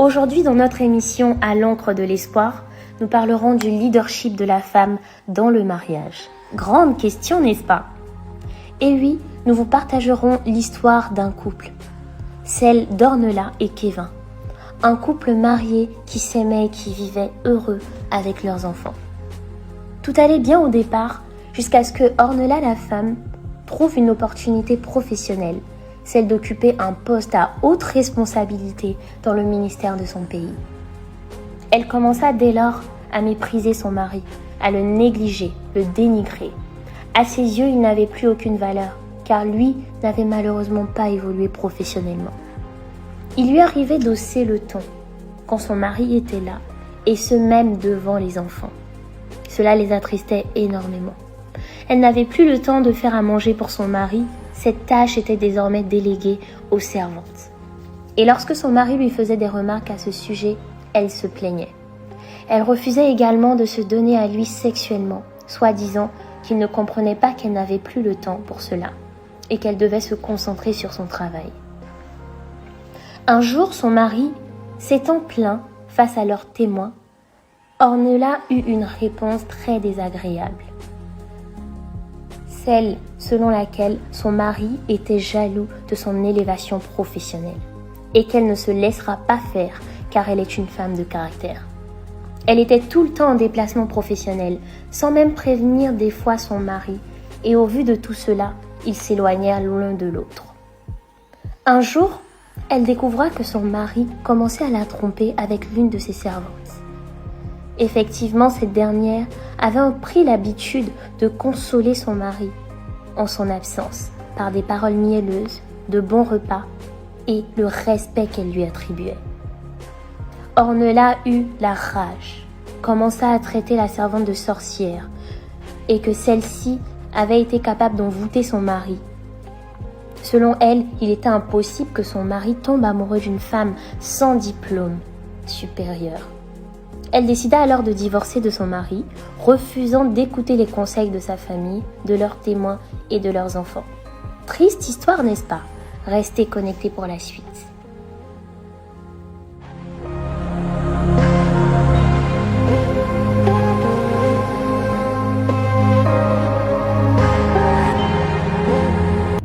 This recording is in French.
Aujourd'hui, dans notre émission À l'encre de l'espoir, nous parlerons du leadership de la femme dans le mariage. Grande question, n'est-ce pas? Et oui, nous vous partagerons l'histoire d'un couple, celle d'Ornella et Kevin. Un couple marié qui s'aimait et qui vivait heureux avec leurs enfants. Tout allait bien au départ, jusqu'à ce que Ornella, la femme, trouve une opportunité professionnelle, celle d'occuper un poste à haute responsabilité dans le ministère de son pays. Elle commença dès lors à mépriser son mari, à le négliger, le dénigrer. À ses yeux, il n'avait plus aucune valeur, car lui n'avait malheureusement pas évolué professionnellement. Il lui arrivait d'hausser le ton quand son mari était là, et ce même devant les enfants. Cela les attristait énormément. Elle n'avait plus le temps de faire à manger pour son mari, cette tâche était désormais déléguée aux servantes. Et lorsque son mari lui faisait des remarques à ce sujet, elle se plaignait. Elle refusait également de se donner à lui sexuellement, soi-disant qu'il ne comprenait pas qu'elle n'avait plus le temps pour cela et qu'elle devait se concentrer sur son travail. Un jour, son mari, s'étant plaint face à leurs témoins, Ornella eut une réponse très désagréable. Celle selon laquelle son mari était jaloux de son élévation professionnelle et qu'elle ne se laissera pas faire car elle est une femme de caractère. Elle était tout le temps en déplacement professionnel, sans même prévenir des fois son mari, et au vu de tout cela, ils s'éloignèrent l'un de l'autre. Un jour, elle découvra que son mari commençait à la tromper avec l'une de ses servantes. Effectivement, cette dernière avait pris l'habitude de consoler son mari en son absence par des paroles mielleuses, de bons repas et le respect qu'elle lui attribuait. Ornella eut la rage, commença à traiter la servante de sorcière et que celle-ci avait été capable d'envoûter son mari. Selon elle, il était impossible que son mari tombe amoureux d'une femme sans diplôme supérieur. Elle décida alors de divorcer de son mari, refusant d'écouter les conseils de sa famille, de leurs témoins et de leurs enfants. Triste histoire, n'est-ce pas? Restez connectés pour la suite.